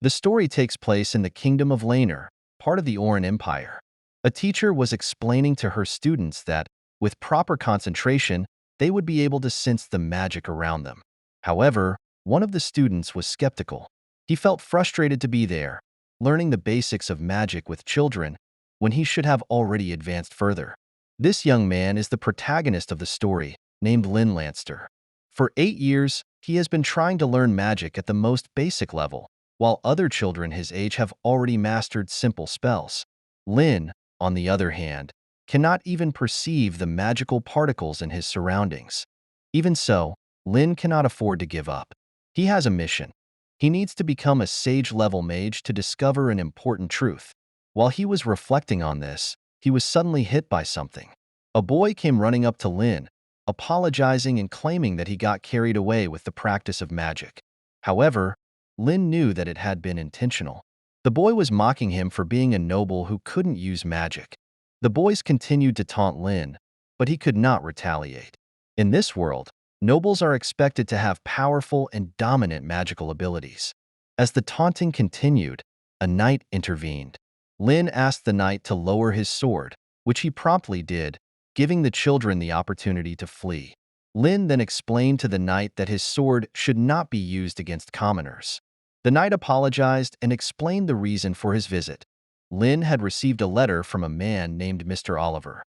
The story takes place in the kingdom of Laner, part of the Oran Empire. A teacher was explaining to her students that, with proper concentration, they would be able to sense the magic around them. However, one of the students was skeptical. He felt frustrated to be there, learning the basics of magic with children, when he should have already advanced further. This young man is the protagonist of the story, named Lin Lanster. For 8 years, he has been trying to learn magic at the most basic level, while other children his age have already mastered simple spells. Lin, on the other hand, cannot even perceive the magical particles in his surroundings. Even so, Lin cannot afford to give up. He has a mission. He needs to become a sage-level mage to discover an important truth. While he was reflecting on this, he was suddenly hit by something. A boy came running up to Lin, apologizing and claiming that he got carried away with the practice of magic. However, Lin knew that it had been intentional. The boy was mocking him for being a noble who couldn't use magic. The boys continued to taunt Lin, but he could not retaliate. In this world, nobles are expected to have powerful and dominant magical abilities. As the taunting continued, a knight intervened. Lin asked the knight to lower his sword, which he promptly did, giving the children the opportunity to flee. Lin then explained to the knight that his sword should not be used against commoners. The knight apologized and explained the reason for his visit. Lin had received a letter from a man named Mr. Oliver.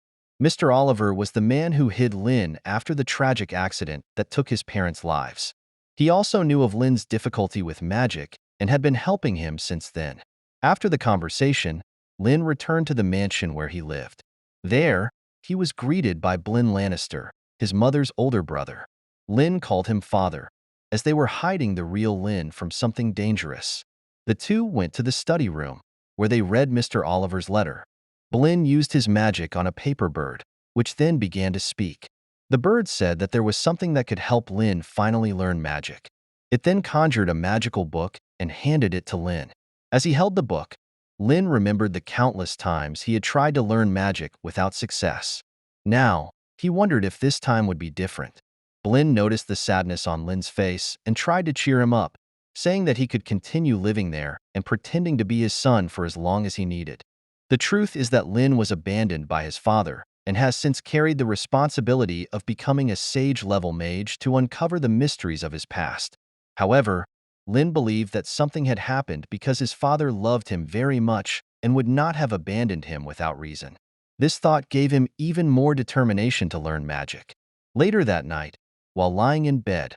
Mr. Oliver was the man who hid Lin after the tragic accident that took his parents' lives. He also knew of Lin's difficulty with magic and had been helping him since then. After the conversation, Lin returned to the mansion where he lived. There, he was greeted by Blin Lannister, his mother's older brother. Lin called him father, as they were hiding the real Lin from something dangerous. The two went to the study room, where they read Mr. Oliver's letter. Blin used his magic on a paper bird, which then began to speak. The bird said that there was something that could help Lin finally learn magic. It then conjured a magical book and handed it to Lin. As he held the book, Lin remembered the countless times he had tried to learn magic without success. Now, he wondered if this time would be different. Blin noticed the sadness on Lin's face and tried to cheer him up, saying that he could continue living there and pretending to be his son for as long as he needed. The truth is that Lin was abandoned by his father and has since carried the responsibility of becoming a sage-level mage to uncover the mysteries of his past. However, Lin believed that something had happened because his father loved him very much and would not have abandoned him without reason. This thought gave him even more determination to learn magic. Later that night, while lying in bed,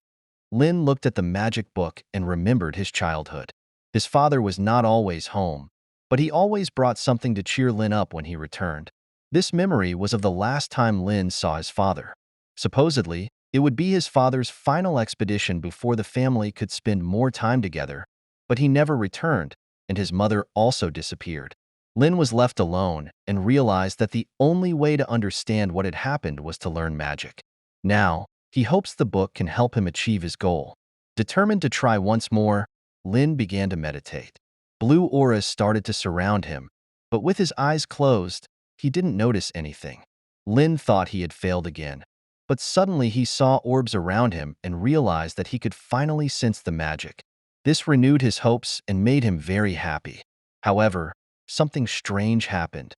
Lin looked at the magic book and remembered his childhood. His father was not always home, but he always brought something to cheer Lin up when he returned. This memory was of the last time Lin saw his father. Supposedly, it would be his father's final expedition before the family could spend more time together, but he never returned, and his mother also disappeared. Lin was left alone and realized that the only way to understand what had happened was to learn magic. Now, he hopes the book can help him achieve his goal. Determined to try once more, Lin began to meditate. Blue auras started to surround him, but with his eyes closed, he didn't notice anything. Lin thought he had failed again, but suddenly he saw orbs around him and realized that he could finally sense the magic. This renewed his hopes and made him very happy. However, something strange happened.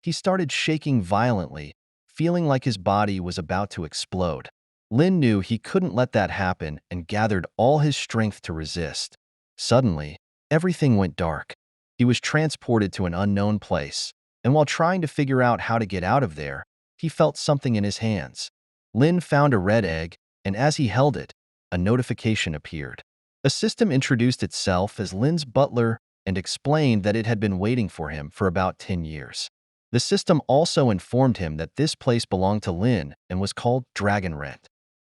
He started shaking violently, feeling like his body was about to explode. Lin knew he couldn't let that happen and gathered all his strength to resist. Suddenly, everything went dark. He was transported to an unknown place, and while trying to figure out how to get out of there, he felt something in his hands. Lin found a red egg, and as he held it, a notification appeared. A system introduced itself as Lin's butler and explained that it had been waiting for him for about 10 years. The system also informed him that this place belonged to Lin and was called Dragon Rent.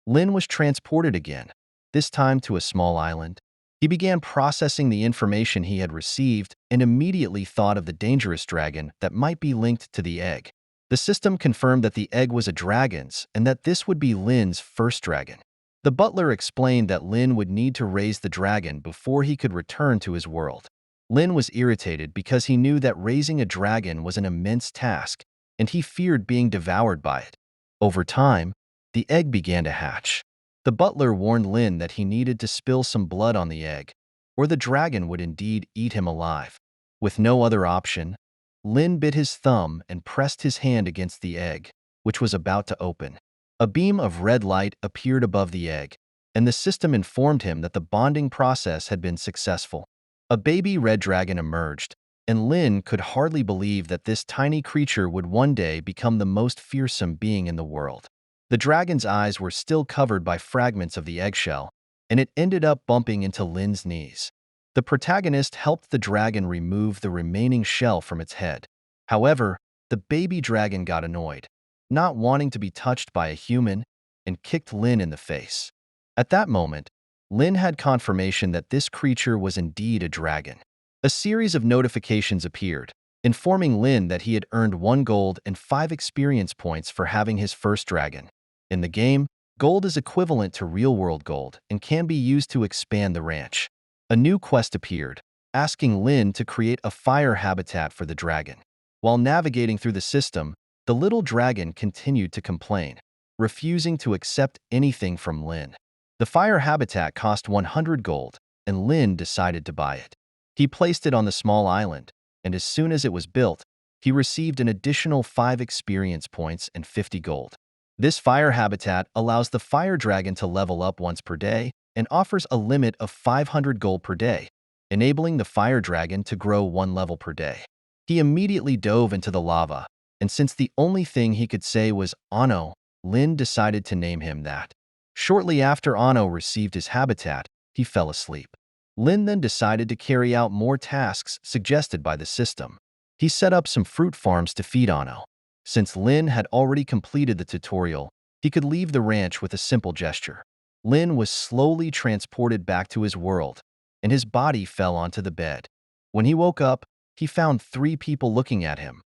Lin was transported again, this time to a small island. He began processing the information he had received and immediately thought of the dangerous dragon that might be linked to the egg. The system confirmed that the egg was a dragon's and that this would be Lin's first dragon. The butler explained that Lin would need to raise the dragon before he could return to his world. Lin was irritated because he knew that raising a dragon was an immense task, and he feared being devoured by it. Over time, the egg began to hatch. The butler warned Lin that he needed to spill some blood on the egg, or the dragon would indeed eat him alive. With no other option, Lin bit his thumb and pressed his hand against the egg, which was about to open. A beam of red light appeared above the egg, and the system informed him that the bonding process had been successful. A baby red dragon emerged, and Lin could hardly believe that this tiny creature would one day become the most fearsome being in the world. The dragon's eyes were still covered by fragments of the eggshell, and it ended up bumping into Lin's knees. The protagonist helped the dragon remove the remaining shell from its head. However, the baby dragon got annoyed, not wanting to be touched by a human, and kicked Lin in the face. At that moment, Lin had confirmation that this creature was indeed a dragon. A series of notifications appeared, informing Lin that he had earned 1 gold and 5 experience points for having his first dragon. In the game, gold is equivalent to real-world gold and can be used to expand the ranch. A new quest appeared, asking Lin to create a fire habitat for the dragon. While navigating through the system, the little dragon continued to complain, refusing to accept anything from Lin. The fire habitat cost 100 gold, and Lin decided to buy it. He placed it on the small island, and as soon as it was built, he received an additional 5 experience points and 50 gold. This fire habitat allows the fire dragon to level up once per day and offers a limit of 500 gold per day, enabling the fire dragon to grow 1 level per day. He immediately dove into the lava, and since the only thing he could say was Ano, Lin decided to name him that. Shortly after Ano received his habitat, he fell asleep. Lin then decided to carry out more tasks suggested by the system. He set up some fruit farms to feed Ano. Since Lin had already completed the tutorial, he could leave the ranch with a simple gesture. Lin was slowly transported back to his world, and his body fell onto the bed. When he woke up, he found 3 people looking at him,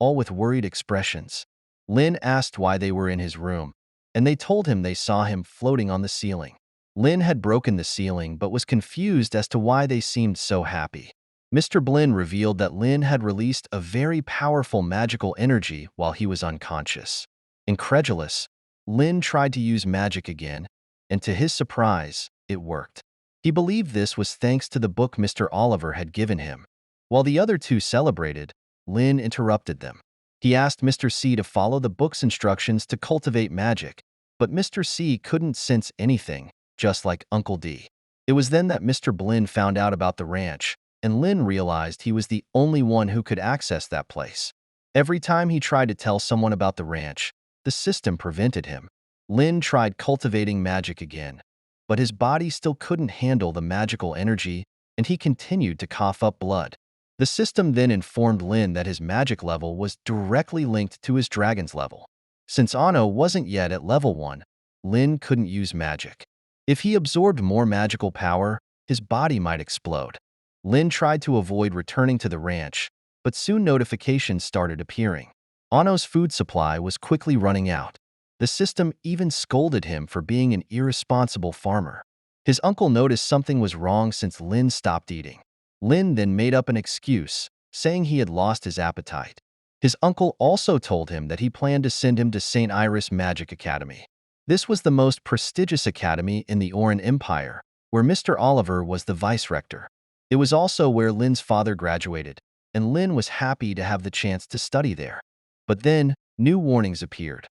all with worried expressions. Lin asked why they were in his room, and they told him they saw him floating on the ceiling. Lin had broken the ceiling but was confused as to why they seemed so happy. Mr. Blin revealed that Lin had released a very powerful magical energy while he was unconscious. Incredulous, Lin tried to use magic again, and to his surprise, it worked. He believed this was thanks to the book Mr. Oliver had given him. While the other 2 celebrated, Lin interrupted them. He asked Mr. C to follow the book's instructions to cultivate magic, but Mr. C couldn't sense anything, just like Uncle D. It was then that Mr. Blin found out about the ranch, and Lin realized he was the only one who could access that place. Every time he tried to tell someone about the ranch, the system prevented him. Lin tried cultivating magic again, but his body still couldn't handle the magical energy, and he continued to cough up blood. The system then informed Lin that his magic level was directly linked to his dragon's level. Since Ano wasn't yet at level 1, Lin couldn't use magic. If he absorbed more magical power, his body might explode. Lin tried to avoid returning to the ranch, but soon notifications started appearing. Ano's food supply was quickly running out. The system even scolded him for being an irresponsible farmer. His uncle noticed something was wrong since Lin stopped eating. Lin then made up an excuse, saying he had lost his appetite. His uncle also told him that he planned to send him to St. Iris Magic Academy. This was the most prestigious academy in the Oran Empire, where Mr. Oliver was the vice-rector. It was also where Lin's father graduated, and Lin was happy to have the chance to study there. But then, new warnings appeared.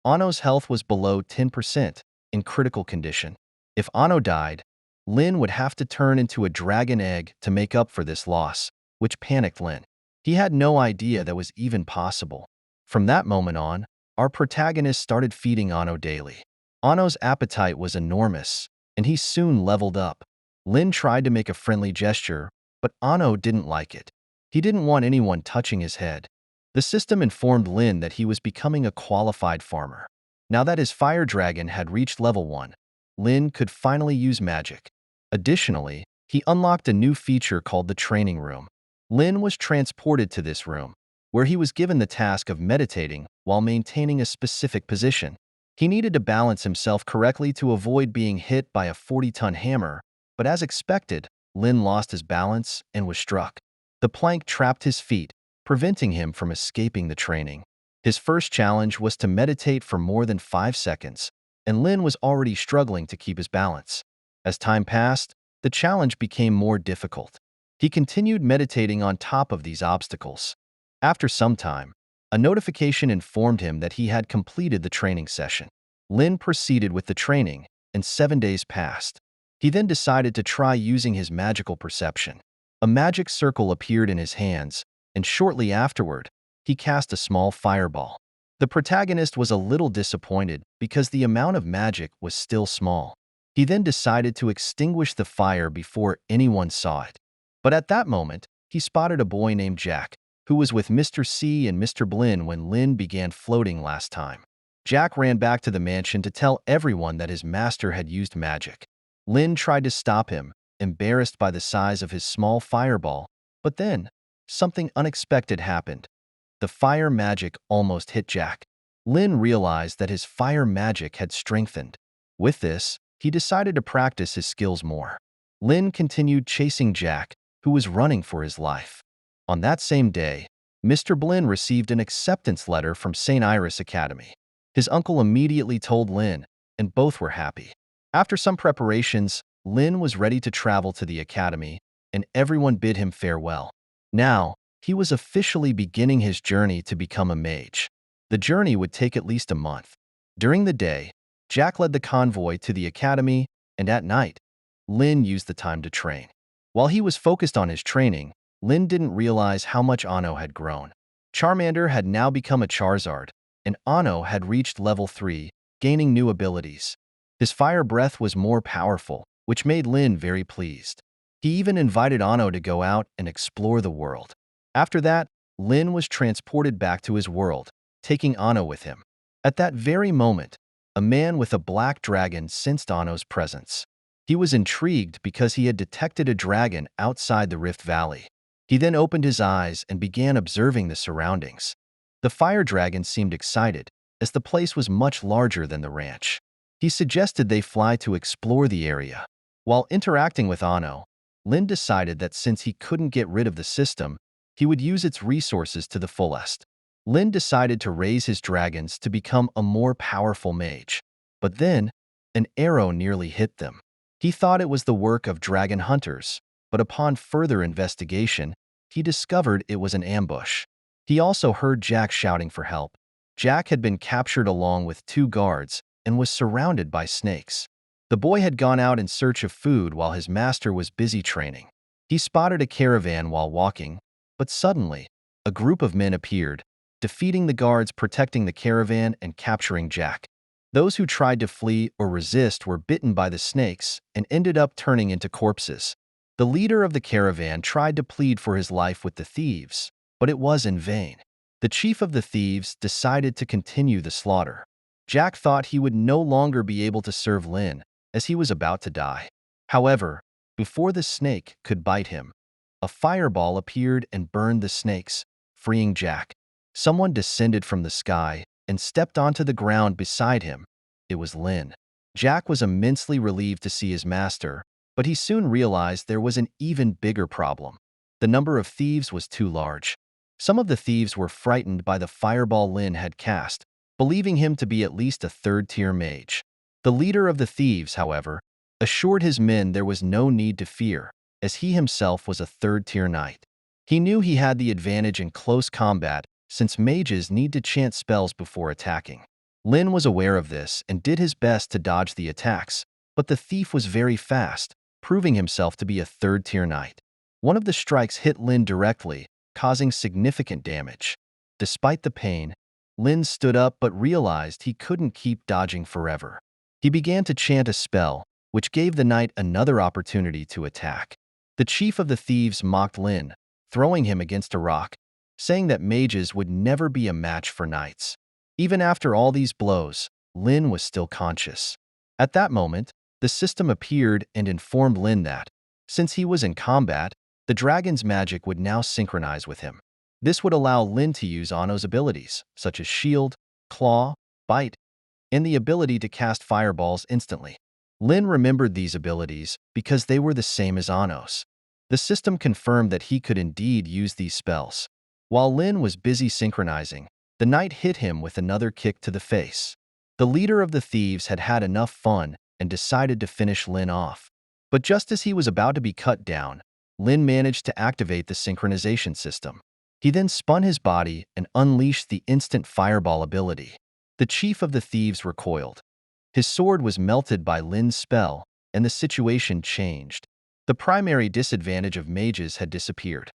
Ano's health was below 10%, in critical condition. If Ano died, Lin would have to turn into a dragon egg to make up for this loss, which panicked Lin. He had no idea that was even possible. From that moment on, our protagonist started feeding Ano daily. Ano's appetite was enormous, and he soon leveled up. Lin tried to make a friendly gesture, but Ano didn't like it. He didn't want anyone touching his head. The system informed Lin that he was becoming a qualified farmer. Now that his fire dragon had reached level 1, Lin could finally use magic. Additionally, he unlocked a new feature called the training room. Lin was transported to this room, where he was given the task of meditating while maintaining a specific position. He needed to balance himself correctly to avoid being hit by a 40-ton hammer, but as expected, Lin lost his balance and was struck. The plank trapped his feet, preventing him from escaping the training. His first challenge was to meditate for more than 5 seconds, and Lin was already struggling to keep his balance. As time passed, the challenge became more difficult. He continued meditating on top of these obstacles. After some time, a notification informed him that he had completed the training session. Lin proceeded with the training, and 7 days passed. He then decided to try using his magical perception. A magic circle appeared in his hands, and shortly afterward, he cast a small fireball. The protagonist was a little disappointed because the amount of magic was still small. He then decided to extinguish the fire before anyone saw it. But at that moment, he spotted a boy named Jack, who was with Mr. C and Mr. Blin when Lin began floating last time. Jack ran back to the mansion to tell everyone that his master had used magic. Lin tried to stop him, embarrassed by the size of his small fireball, but then, something unexpected happened. The fire magic almost hit Jack. Lin realized that his fire magic had strengthened. With this, he decided to practice his skills more. Lin continued chasing Jack, who was running for his life. On that same day, Mr. Blin received an acceptance letter from St. Iris Academy. His uncle immediately told Lin, and both were happy. After some preparations, Lin was ready to travel to the academy, and everyone bid him farewell. Now, he was officially beginning his journey to become a mage. The journey would take at least a month. During the day, Jack led the convoy to the academy, and at night, Lin used the time to train. While he was focused on his training, Lin didn't realize how much Ano had grown. Charmander had now become a Charizard, and Ano had reached level 3, gaining new abilities. His fire breath was more powerful, which made Lin very pleased. He even invited Ano to go out and explore the world. After that, Lin was transported back to his world, taking Ano with him. At that very moment, a man with a black dragon sensed Ano's presence. He was intrigued because he had detected a dragon outside the Rift Valley. He then opened his eyes and began observing the surroundings. The fire dragon seemed excited, as the place was much larger than the ranch. He suggested they fly to explore the area. While interacting with Ano, Lin decided that since he couldn't get rid of the system, he would use its resources to the fullest. Lin decided to raise his dragons to become a more powerful mage. But then, an arrow nearly hit them. He thought it was the work of dragon hunters, but upon further investigation, he discovered it was an ambush. He also heard Jack shouting for help. Jack had been captured along with 2 guards and was surrounded by snakes. The boy had gone out in search of food while his master was busy training. He spotted a caravan while walking, but suddenly, a group of men appeared, defeating the guards protecting the caravan and capturing Jack. Those who tried to flee or resist were bitten by the snakes and ended up turning into corpses. The leader of the caravan tried to plead for his life with the thieves, but it was in vain. The chief of the thieves decided to continue the slaughter. Jack thought he would no longer be able to serve Lin, as he was about to die. However, before the snake could bite him, a fireball appeared and burned the snakes, freeing Jack. Someone descended from the sky and stepped onto the ground beside him. It was Lin. Jack was immensely relieved to see his master, but he soon realized there was an even bigger problem. The number of thieves was too large. Some of the thieves were frightened by the fireball Lin had cast, believing him to be at least a 3rd-tier mage. The leader of the thieves, however, assured his men there was no need to fear, as he himself was a 3rd-tier knight. He knew he had the advantage in close combat, since mages need to chant spells before attacking. Lin was aware of this and did his best to dodge the attacks, but the thief was very fast, proving himself to be a 3rd-tier knight. One of the strikes hit Lin directly, causing significant damage. Despite the pain, Lin stood up but realized he couldn't keep dodging forever. He began to chant a spell, which gave the knight another opportunity to attack. The chief of the thieves mocked Lin, throwing him against a rock, saying that mages would never be a match for knights. Even after all these blows, Lin was still conscious. At that moment, the system appeared and informed Lin that, since he was in combat, the dragon's magic would now synchronize with him. This would allow Lin to use Ano's abilities, such as Shield, Claw, Bite, and the ability to cast fireballs instantly. Lin remembered these abilities because they were the same as Ano's. The system confirmed that he could indeed use these spells. While Lin was busy synchronizing, the knight hit him with another kick to the face. The leader of the thieves had had enough fun and decided to finish Lin off. But just as he was about to be cut down, Lin managed to activate the synchronization system. He then spun his body and unleashed the instant fireball ability. The chief of the thieves recoiled. His sword was melted by Lin's spell, and the situation changed. The primary disadvantage of mages had disappeared.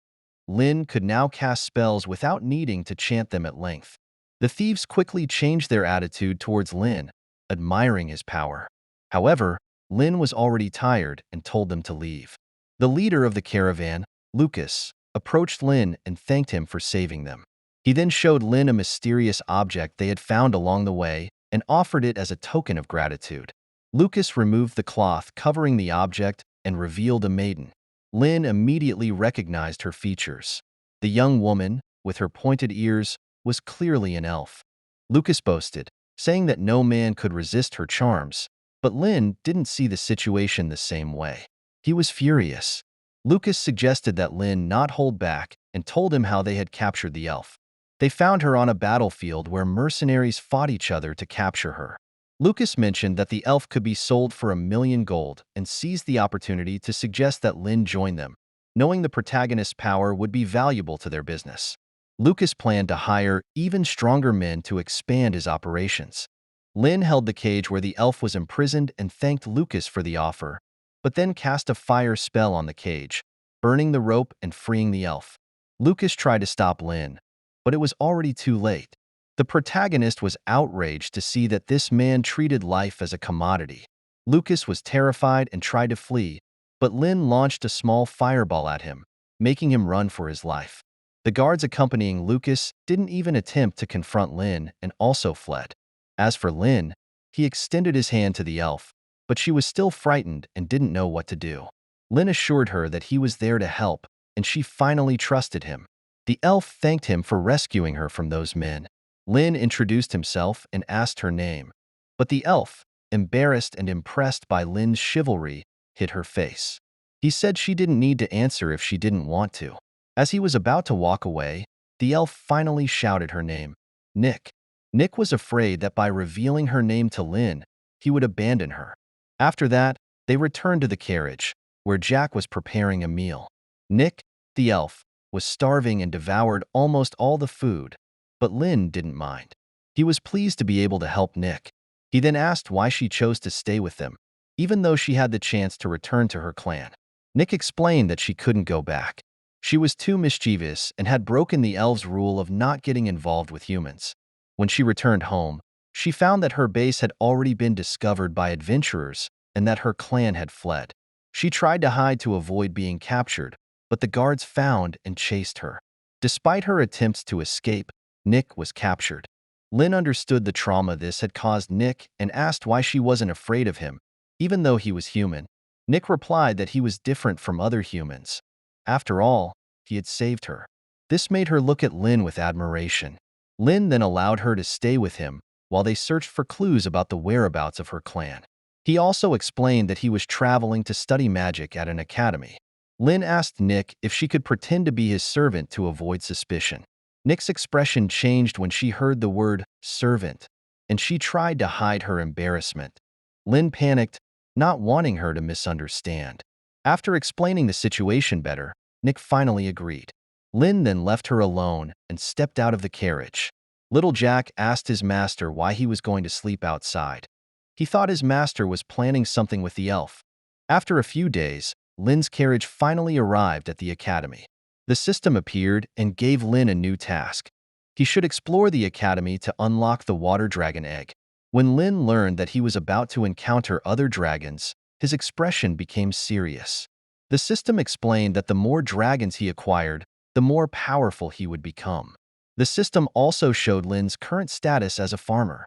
Lin could now cast spells without needing to chant them at length. The thieves quickly changed their attitude towards Lin, admiring his power. However, Lin was already tired and told them to leave. The leader of the caravan, Lucas, approached Lin and thanked him for saving them. He then showed Lin a mysterious object they had found along the way and offered it as a token of gratitude. Lucas removed the cloth covering the object and revealed a maiden. Lin immediately recognized her features. The young woman, with her pointed ears, was clearly an elf. Lucas boasted, saying that no man could resist her charms, but Lin didn't see the situation the same way. He was furious. Lucas suggested that Lin not hold back and told him how they had captured the elf. They found her on a battlefield where mercenaries fought each other to capture her. Lucas mentioned that the elf could be sold for 1,000,000 gold and seized the opportunity to suggest that Lin join them, knowing the protagonist's power would be valuable to their business. Lucas planned to hire even stronger men to expand his operations. Lin held the cage where the elf was imprisoned and thanked Lucas for the offer, but then cast a fire spell on the cage, burning the rope and freeing the elf. Lucas tried to stop Lin, but it was already too late. The protagonist was outraged to see that this man treated life as a commodity. Lucas was terrified and tried to flee, but Lin launched a small fireball at him, making him run for his life. The guards accompanying Lucas didn't even attempt to confront Lin and also fled. As for Lin, he extended his hand to the elf, but she was still frightened and didn't know what to do. Lin assured her that he was there to help, and she finally trusted him. The elf thanked him for rescuing her from those men. Lin introduced himself and asked her name, but the elf, embarrassed and impressed by Lin's chivalry, hid her face. He said she didn't need to answer if she didn't want to. As he was about to walk away, the elf finally shouted her name, Nick. Nick was afraid that by revealing her name to Lin, he would abandon her. After that, they returned to the carriage, where Jack was preparing a meal. Nick, the elf, was starving and devoured almost all the food, but Lin didn't mind. He was pleased to be able to help Nick. He then asked why she chose to stay with them, even though she had the chance to return to her clan. Nick explained that she couldn't go back. She was too mischievous and had broken the elves' rule of not getting involved with humans. When she returned home, she found that her base had already been discovered by adventurers and that her clan had fled. She tried to hide to avoid being captured, but the guards found and chased her. Despite her attempts to escape, Nick was captured. Lin understood the trauma this had caused Nick and asked why she wasn't afraid of him, even though he was human. Nick replied that he was different from other humans. After all, he had saved her. This made her look at Lin with admiration. Lin then allowed her to stay with him while they searched for clues about the whereabouts of her clan. He also explained that he was traveling to study magic at an academy. Lin asked Nick if she could pretend to be his servant to avoid suspicion. Nick's expression changed when she heard the word servant, and she tried to hide her embarrassment. Lin panicked, not wanting her to misunderstand. After explaining the situation better, Nick finally agreed. Lin then left her alone and stepped out of the carriage. Little Jack asked his master why he was going to sleep outside. He thought his master was planning something with the elf. After a few days, Lin's carriage finally arrived at the academy. The system appeared and gave Lin a new task. He should explore the academy to unlock the water dragon egg. When Lin learned that he was about to encounter other dragons, his expression became serious. The system explained that the more dragons he acquired, the more powerful he would become. The system also showed Lin's current status as a farmer.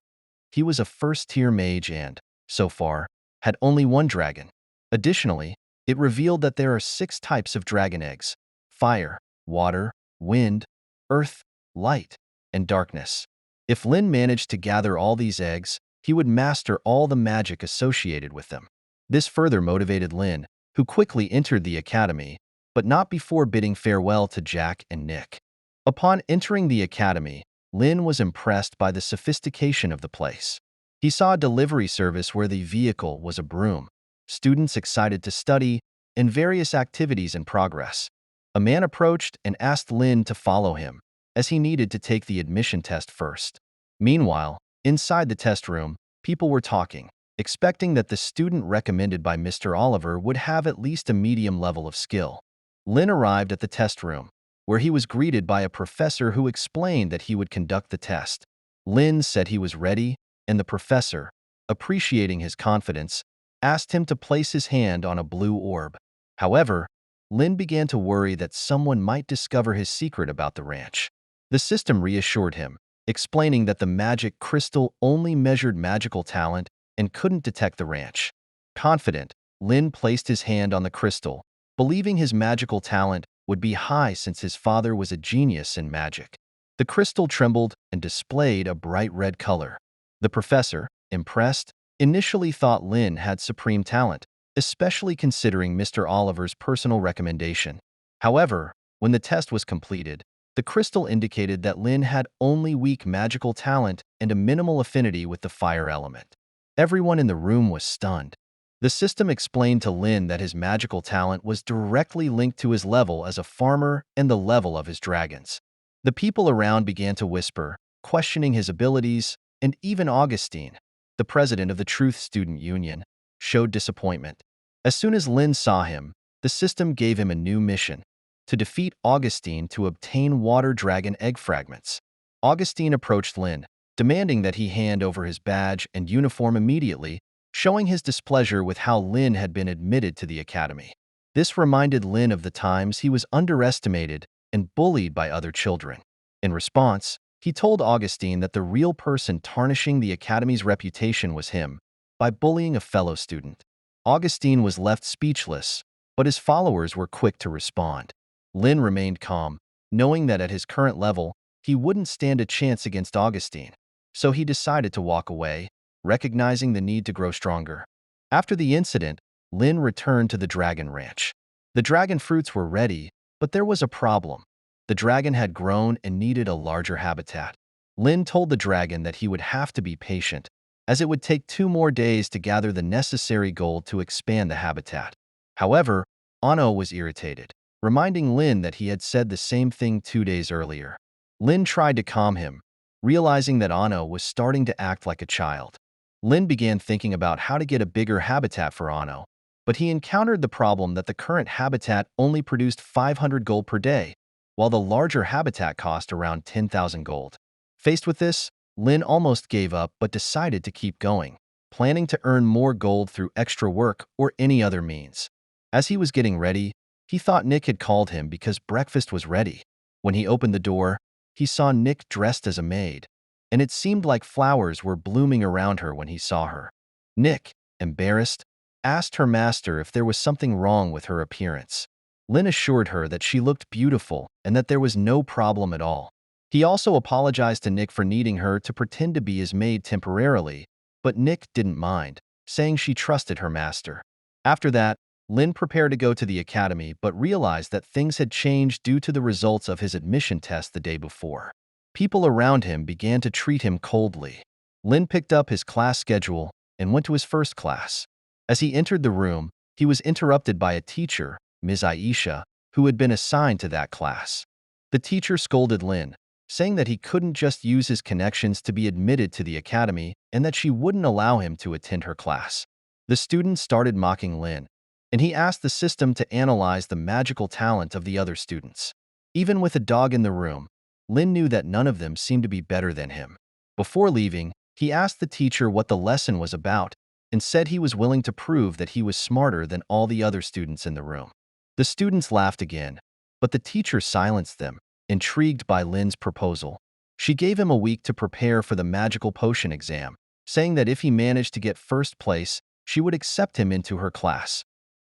He was a first-tier mage and, so far, had only one dragon. Additionally, it revealed that there are 6 types of dragon eggs: fire, water, wind, earth, light, and darkness. If Lin managed to gather all these eggs, he would master all the magic associated with them. This further motivated Lin, who quickly entered the academy, but not before bidding farewell to Jack and Nick. Upon entering the academy, Lin was impressed by the sophistication of the place. He saw a delivery service where the vehicle was a broom. students excited to study, and various activities in progress. A man approached and asked Lin to follow him, as he needed to take the admission test first. Meanwhile, inside the test room, people were talking, expecting that the student recommended by Mr. Oliver would have at least a medium level of skill. Lin arrived at the test room, where he was greeted by a professor who explained that he would conduct the test. Lin said he was ready, and the professor, appreciating his confidence, asked him to place his hand on a blue orb. However, Lin began to worry that someone might discover his secret about the ranch. The system reassured him, explaining that the magic crystal only measured magical talent and couldn't detect the ranch. Confident, Lin placed his hand on the crystal, believing his magical talent would be high since his father was a genius in magic. The crystal trembled and displayed a bright red color. The professor, impressed, initially thought Lin had supreme talent, especially considering Mr. Oliver's personal recommendation. However, when the test was completed, the crystal indicated that Lin had only weak magical talent and a minimal affinity with the fire element. Everyone in the room was stunned. The system explained to Lin that his magical talent was directly linked to his level as a farmer and the level of his dragons. The people around began to whisper, questioning his abilities, and even Augustine, the president of the Truth Student Union, showed disappointment. As soon as Lin saw him, the system gave him a new mission: to defeat Augustine to obtain water dragon egg fragments. Augustine approached Lin, demanding that he hand over his badge and uniform immediately, showing his displeasure with how Lin had been admitted to the academy. This reminded Lin of the times he was underestimated and bullied by other children. In response, he told Augustine that the real person tarnishing the academy's reputation was him, by bullying a fellow student. Augustine was left speechless, but his followers were quick to respond. Lin remained calm, knowing that at his current level, he wouldn't stand a chance against Augustine, so he decided to walk away, recognizing the need to grow stronger. After the incident, Lin returned to the dragon ranch. The dragon fruits were ready, but there was a problem. The dragon had grown and needed a larger habitat. Lin told the dragon that he would have to be patient, as it would take 2 more days to gather the necessary gold to expand the habitat. However, Ano was irritated, reminding Lin that he had said the same thing 2 days earlier. Lin tried to calm him, realizing that Ano was starting to act like a child. Lin began thinking about how to get a bigger habitat for Ano, but he encountered the problem that the current habitat only produced 500 gold per day, while the larger habitat cost around 10,000 gold. Faced with this, Lin almost gave up but decided to keep going, planning to earn more gold through extra work or any other means. As he was getting ready, he thought Nick had called him because breakfast was ready. When he opened the door, he saw Nick dressed as a maid, and it seemed like flowers were blooming around her when he saw her. Nick, embarrassed, asked her master if there was something wrong with her appearance. Lin assured her that she looked beautiful and that there was no problem at all. He also apologized to Nick for needing her to pretend to be his maid temporarily, but Nick didn't mind, saying she trusted her master. After that, Lin prepared to go to the academy but realized that things had changed due to the results of his admission test the day before. People around him began to treat him coldly. Lin picked up his class schedule and went to his first class. As he entered the room, he was interrupted by a teacher, Ms. Aisha, who had been assigned to that class. The teacher scolded Lin, saying that he couldn't just use his connections to be admitted to the academy and that she wouldn't allow him to attend her class. The students started mocking Lin, and he asked the system to analyze the magical talent of the other students. Even with a dog in the room, Lin knew that none of them seemed to be better than him. Before leaving, he asked the teacher what the lesson was about and said he was willing to prove that he was smarter than all the other students in the room. The students laughed again, but the teacher silenced them, intrigued by Lin's proposal. She gave him a week to prepare for the magical potion exam, saying that if he managed to get first place, she would accept him into her class.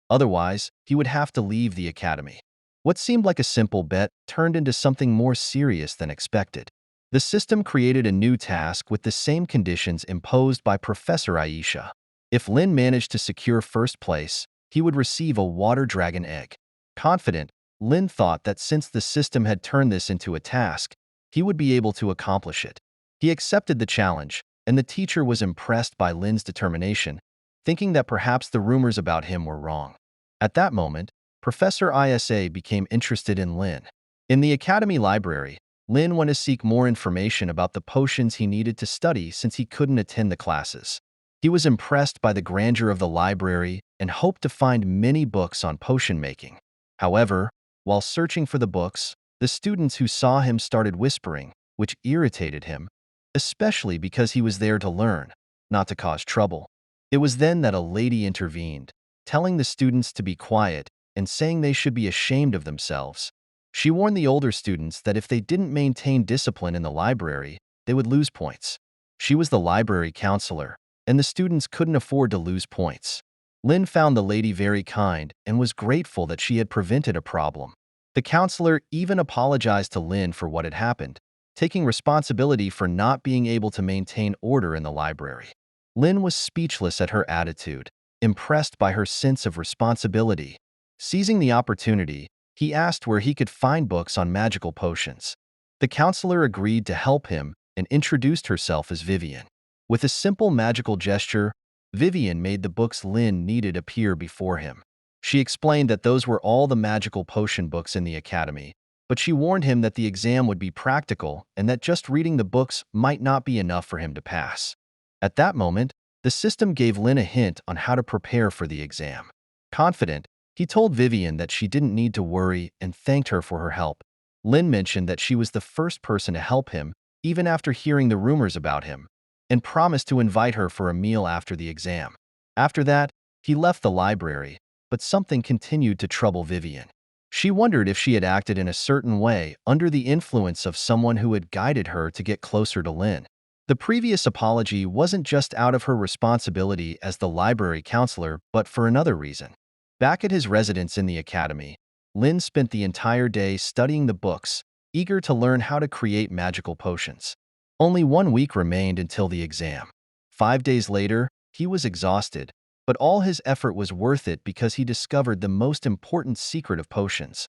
Otherwise, he would have to leave the academy. What seemed like a simple bet turned into something more serious than expected. The system created a new task with the same conditions imposed by Professor Aisha. If Lin managed to secure first place, he would receive a water dragon egg. Confident, Lin thought that since the system had turned this into a task, he would be able to accomplish it. He accepted the challenge, and the teacher was impressed by Lin's determination, thinking that perhaps the rumors about him were wrong. At that moment, Professor Isa became interested in Lin. In the academy library, Lin went to seek more information about the potions he needed to study since he couldn't attend the classes. He was impressed by the grandeur of the library and hoped to find many books on potion making. However, while searching for the books, the students who saw him started whispering, which irritated him, especially because he was there to learn, not to cause trouble. It was then that a lady intervened, telling the students to be quiet and saying they should be ashamed of themselves. She warned the older students that if they didn't maintain discipline in the library, they would lose points. She was the library counselor, and the students couldn't afford to lose points. Lin found the lady very kind and was grateful that she had prevented a problem. The counselor even apologized to Lin for what had happened, taking responsibility for not being able to maintain order in the library. Lin was speechless at her attitude, impressed by her sense of responsibility. Seizing the opportunity, he asked where he could find books on magical potions. The counselor agreed to help him and introduced herself as Vivian. With a simple magical gesture, Vivian made the books Lin needed appear before him. She explained that those were all the magical potion books in the academy, but she warned him that the exam would be practical and that just reading the books might not be enough for him to pass. At that moment, the system gave Lin a hint on how to prepare for the exam. Confident, he told Vivian that she didn't need to worry and thanked her for her help. Lin mentioned that she was the first person to help him, even after hearing the rumors about him, and promised to invite her for a meal after the exam. After that, he left the library, but something continued to trouble Vivian. She wondered if she had acted in a certain way under the influence of someone who had guided her to get closer to Lin. The previous apology wasn't just out of her responsibility as the library counselor, but for another reason. Back at his residence in the academy, Lin spent the entire day studying the books, eager to learn how to create magical potions. Only 1 week remained until the exam. 5 days later, he was exhausted, but all his effort was worth it because he discovered the most important secret of potions.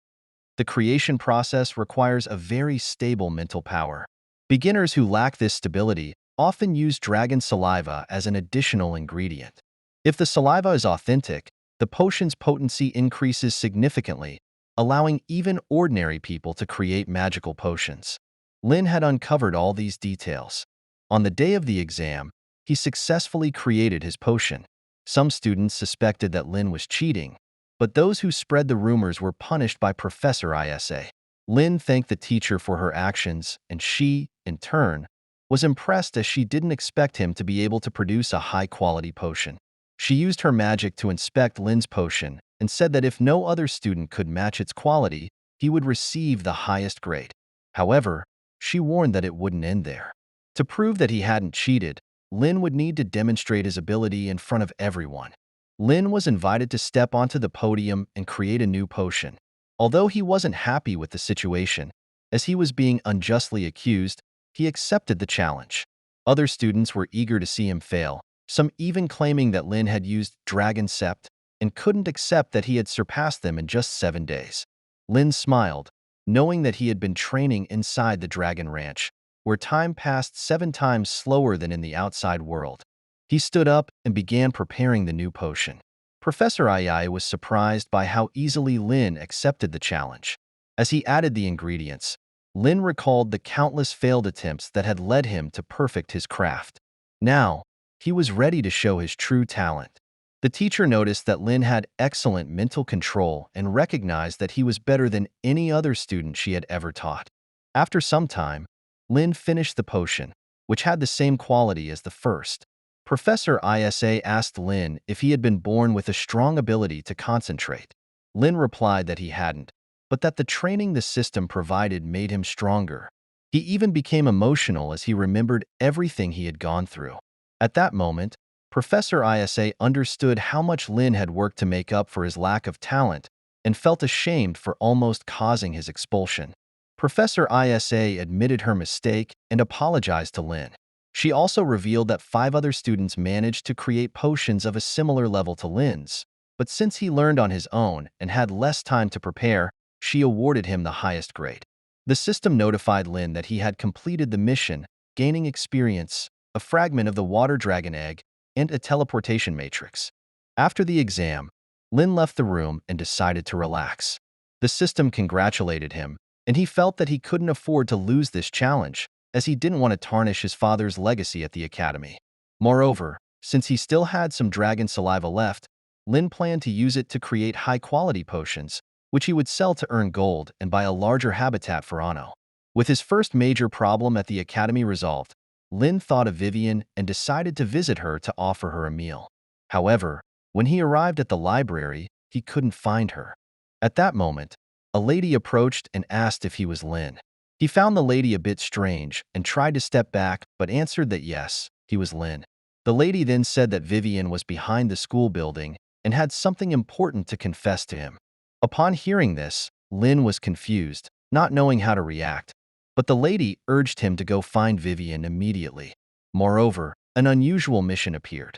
The creation process requires a very stable mental power. Beginners who lack this stability often use dragon saliva as an additional ingredient. If the saliva is authentic, the potion's potency increases significantly, allowing even ordinary people to create magical potions. Lin had uncovered all these details. On the day of the exam, he successfully created his potion. Some students suspected that Lin was cheating, but those who spread the rumors were punished by Professor Isa. Lin thanked the teacher for her actions, and she, in turn, was impressed as she didn't expect him to be able to produce a high-quality potion. She used her magic to inspect Lin's potion and said that if no other student could match its quality, he would receive the highest grade. However, she warned that it wouldn't end there. To prove that he hadn't cheated, Lin would need to demonstrate his ability in front of everyone. Lin was invited to step onto the podium and create a new potion. Although he wasn't happy with the situation, as he was being unjustly accused, he accepted the challenge. Other students were eager to see him fail, some even claiming that Lin had used Dragon Sept and couldn't accept that he had surpassed them in just 7 days. Lin smiled, knowing that he had been training inside the Dragon Ranch, where time passed 7 times slower than in the outside world. He stood up and began preparing the new potion. Professor Ai was surprised by how easily Lin accepted the challenge. As he added the ingredients, Lin recalled the countless failed attempts that had led him to perfect his craft. Now, he was ready to show his true talent. The teacher noticed that Lin had excellent mental control and recognized that he was better than any other student she had ever taught. After some time, Lin finished the potion, which had the same quality as the first. Professor Isa asked Lin if he had been born with a strong ability to concentrate. Lin replied that he hadn't, but that the training the system provided made him stronger. He even became emotional as he remembered everything he had gone through. At that moment, Professor Isa understood how much Lin had worked to make up for his lack of talent and felt ashamed for almost causing his expulsion. Professor Isa admitted her mistake and apologized to Lin. She also revealed that 5 other students managed to create potions of a similar level to Lin's, but since he learned on his own and had less time to prepare, she awarded him the highest grade. The system notified Lin that he had completed the mission, gaining experience, a fragment of the water dragon egg, and a teleportation matrix. After the exam, Lin left the room and decided to relax. The system congratulated him, and he felt that he couldn't afford to lose this challenge, as he didn't want to tarnish his father's legacy at the academy. Moreover, since he still had some dragon saliva left, Lin planned to use it to create high-quality potions, which he would sell to earn gold and buy a larger habitat for Anno. With his first major problem at the academy resolved, Lin thought of Vivian and decided to visit her to offer her a meal. However, when he arrived at the library, he couldn't find her. At that moment, a lady approached and asked if he was Lin. He found the lady a bit strange and tried to step back but answered that yes, he was Lin. The lady then said that Vivian was behind the school building and had something important to confess to him. Upon hearing this, Lin was confused, not knowing how to react, but the lady urged him to go find Vivian immediately. Moreover, an unusual mission appeared.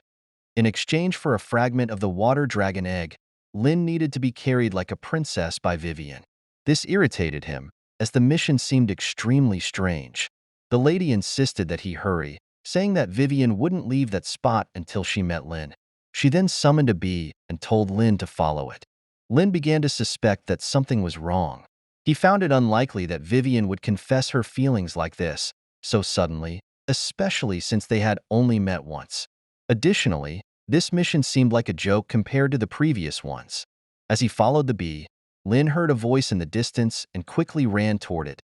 In exchange for a fragment of the water dragon egg, Lin needed to be carried like a princess by Vivian. This irritated him, as the mission seemed extremely strange. The lady insisted that he hurry, saying that Vivian wouldn't leave that spot until she met Lin. She then summoned a bee and told Lin to follow it. Lin began to suspect that something was wrong. He found it unlikely that Vivian would confess her feelings like this, so suddenly, especially since they had only met once. Additionally, this mission seemed like a joke compared to the previous ones. As he followed the bee, Lin heard a voice in the distance and quickly ran toward it,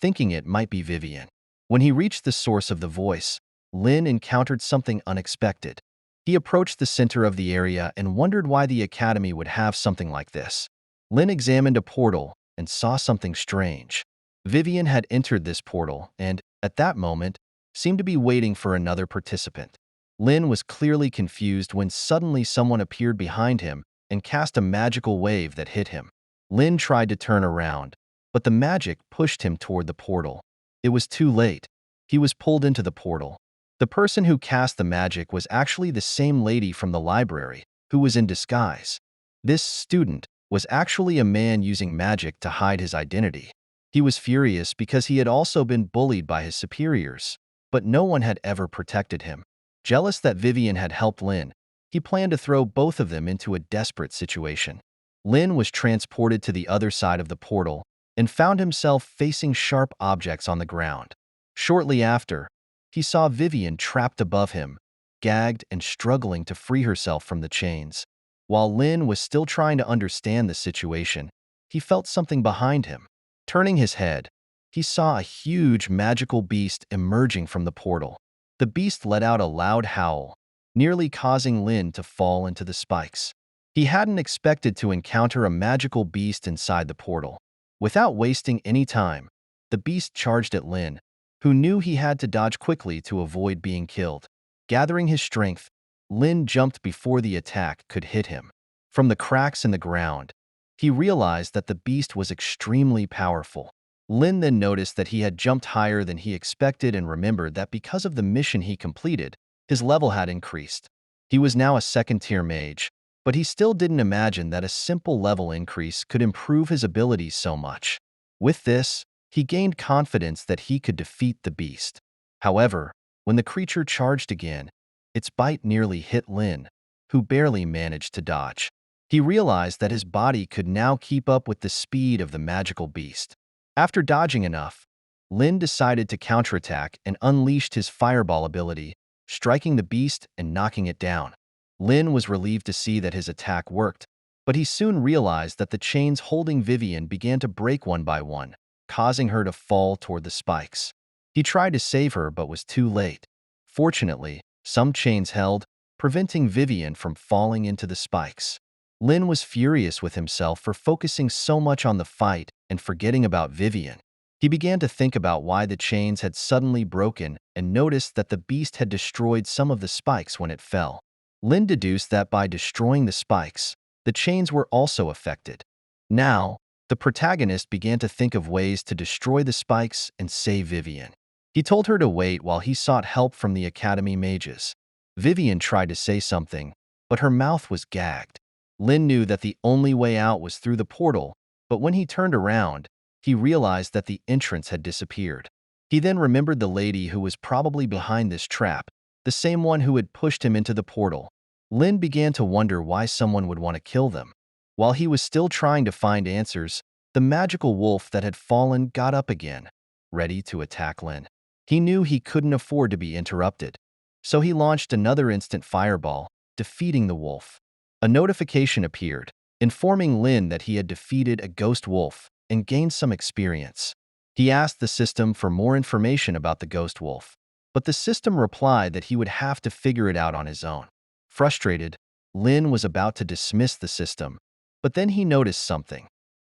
thinking it might be Vivian. When he reached the source of the voice, Lin encountered something unexpected. He approached the center of the area and wondered why the academy would have something like this. Lin examined a portal and saw something strange. Vivian had entered this portal and, at that moment, seemed to be waiting for another participant. Lin was clearly confused when suddenly someone appeared behind him and cast a magical wave that hit him. Lin tried to turn around, but the magic pushed him toward the portal. It was too late. He was pulled into the portal. The person who cast the magic was actually the same lady from the library, who was in disguise. This student was actually a man using magic to hide his identity. He was furious because he had also been bullied by his superiors, but no one had ever protected him. Jealous that Vivian had helped Lin, he planned to throw both of them into a desperate situation. Lin was transported to the other side of the portal and found himself facing sharp objects on the ground. Shortly after, he saw Vivian trapped above him, gagged and struggling to free herself from the chains. While Lin was still trying to understand the situation, he felt something behind him. Turning his head, he saw a huge magical beast emerging from the portal. The beast let out a loud howl, nearly causing Lin to fall into the spikes. He hadn't expected to encounter a magical beast inside the portal. Without wasting any time, the beast charged at Lin, who knew he had to dodge quickly to avoid being killed. Gathering his strength, Lin jumped before the attack could hit him. From the cracks in the ground, he realized that the beast was extremely powerful. Lin then noticed that he had jumped higher than he expected and remembered that because of the mission he completed, his level had increased. He was now a second-tier mage, but he still didn't imagine that a simple level increase could improve his abilities so much. With this, he gained confidence that he could defeat the beast. However, when the creature charged again, its bite nearly hit Lin, who barely managed to dodge. He realized that his body could now keep up with the speed of the magical beast. After dodging enough, Lin decided to counterattack and unleashed his fireball ability, striking the beast and knocking it down. Lin was relieved to see that his attack worked, but he soon realized that the chains holding Vivian began to break one by one, causing her to fall toward the spikes. He tried to save her but was too late. Fortunately, some chains held, preventing Vivian from falling into the spikes. Lin was furious with himself for focusing so much on the fight and forgetting about Vivian. He began to think about why the chains had suddenly broken and noticed that the beast had destroyed some of the spikes when it fell. Lin deduced that by destroying the spikes, the chains were also affected. Now, the protagonist began to think of ways to destroy the spikes and save Vivian. He told her to wait while he sought help from the academy mages. Vivian tried to say something, but her mouth was gagged. Lin knew that the only way out was through the portal, but when he turned around, he realized that the entrance had disappeared. He then remembered the lady who was probably behind this trap, the the same one who had pushed him into the portal. Lin began to wonder why someone would want to kill them. While he was still trying to find answers, the magical wolf that had fallen got up again, ready to attack Lin. He knew he couldn't afford to be interrupted, so he launched another instant fireball, defeating the wolf. A notification appeared, informing Lin that he had defeated a ghost wolf and gained some experience. He asked the system for more information about the ghost wolf, but the system replied that he would have to figure it out on his own. Frustrated, Lin was about to dismiss the system, but then he noticed something.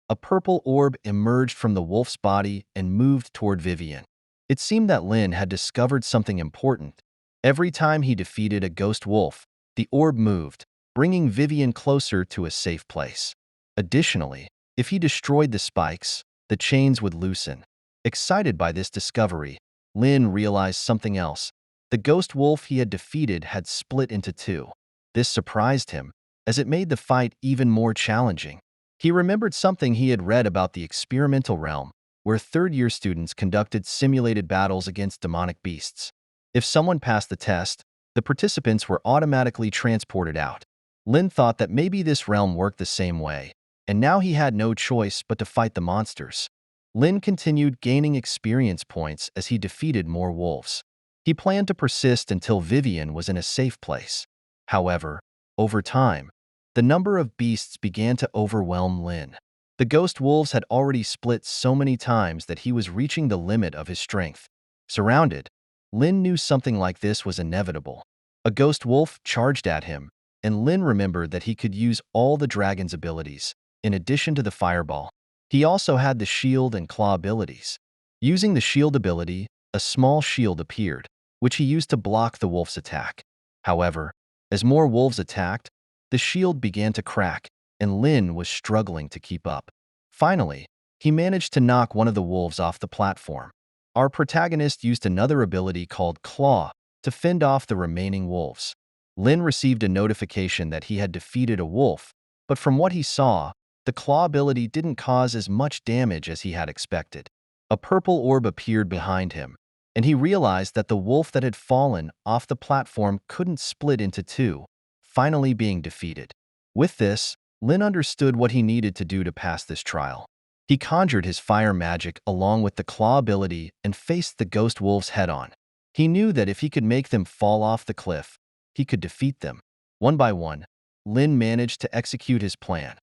A purple orb emerged from the wolf's body and moved toward Vivian. It seemed that Lin had discovered something important. Every time he defeated a ghost wolf, the orb moved, bringing Vivian closer to a safe place. Additionally, if he destroyed the spikes, the chains would loosen. Excited by this discovery, Lin realized something else. The ghost wolf he had defeated had split into two. This surprised him, as it made the fight even more challenging. He remembered something he had read about the experimental realm, where third-year students conducted simulated battles against demonic beasts. If someone passed the test, the participants were automatically transported out. Lin thought that maybe this realm worked the same way, and now he had no choice but to fight the monsters. Lin continued gaining experience points as he defeated more wolves. He planned to persist until Vivian was in a safe place. However, over time, the number of beasts began to overwhelm Lin. The ghost wolves had already split so many times that he was reaching the limit of his strength. Surrounded, Lin knew something like this was inevitable. A ghost wolf charged at him, and Lin remembered that he could use all the dragon's abilities, in addition to the fireball. He also had the shield and claw abilities. Using the shield ability, a small shield appeared, which he used to block the wolf's attack. However, as more wolves attacked, the shield began to crack, and Lin was struggling to keep up. Finally, he managed to knock one of the wolves off the platform. Our protagonist used another ability called Claw to fend off the remaining wolves. Lin received a notification that he had defeated a wolf, but from what he saw, the Claw ability didn't cause as much damage as he had expected. A purple orb appeared behind him, and he realized that the wolf that had fallen off the platform couldn't split into two, finally being defeated. With this, Lin understood what he needed to do to pass this trial. He conjured his fire magic along with the claw ability and faced the ghost wolves head-on. He knew that if he could make them fall off the cliff, he could defeat them. One by one, Lin managed to execute his plan.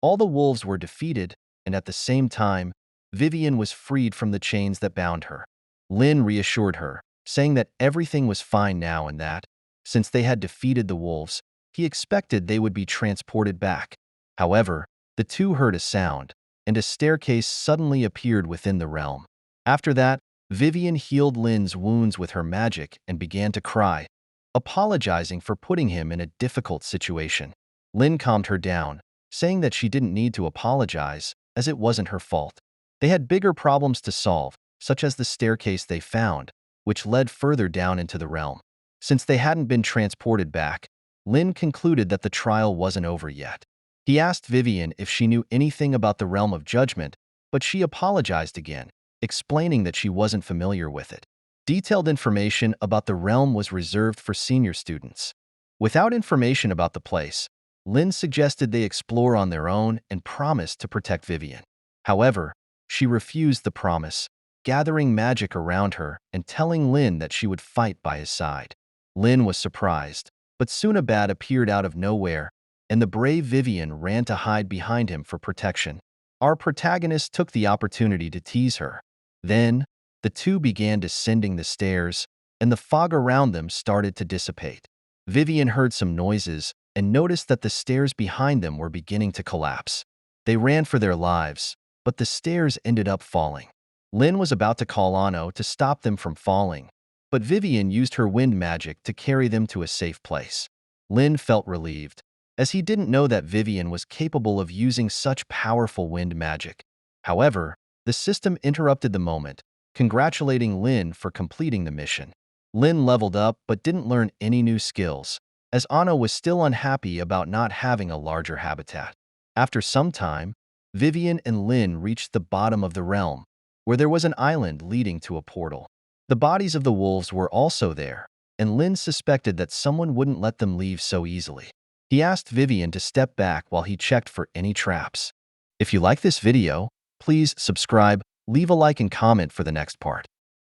All the wolves were defeated, and at the same time, Vivian was freed from the chains that bound her. Lin reassured her, saying that everything was fine now and that, since they had defeated the wolves, he expected they would be transported back. However, the two heard a sound, and a staircase suddenly appeared within the realm. After that, Vivian healed Lin's wounds with her magic and began to cry, apologizing for putting him in a difficult situation. Lin calmed her down, saying that she didn't need to apologize, as it wasn't her fault. They had bigger problems to solve, such as the staircase they found, which led further down into the realm. Since they hadn't been transported back, Lin concluded that the trial wasn't over yet. He asked Vivian if she knew anything about the realm of judgment, but she apologized again, explaining that she wasn't familiar with it. Detailed information about the realm was reserved for senior students. Without information about the place, Lin suggested they explore on their own and promised to protect Vivian. However, she refused the promise, gathering magic around her and telling Lin that she would fight by his side. Lin was surprised, but soon a bat appeared out of nowhere, and the brave Vivian ran to hide behind him for protection. Our protagonist took the opportunity to tease her. Then, the two began descending the stairs, and the fog around them started to dissipate. Vivian heard some noises and noticed that the stairs behind them were beginning to collapse. They ran for their lives, but the stairs ended up falling. Lin was about to call Ano to stop them from falling, but Vivian used her wind magic to carry them to a safe place. Lin felt relieved, as he didn't know that Vivian was capable of using such powerful wind magic. However, the system interrupted the moment, congratulating Lin for completing the mission. Lin leveled up but didn't learn any new skills, as Ano was still unhappy about not having a larger habitat. After some time, Vivian and Lin reached the bottom of the realm, where there was an island leading to a portal. The bodies of the wolves were also there, and Lin suspected that someone wouldn't let them leave so easily. He asked Vivian to step back while he checked for any traps. If you like this video, please subscribe, leave a like and comment for the next part.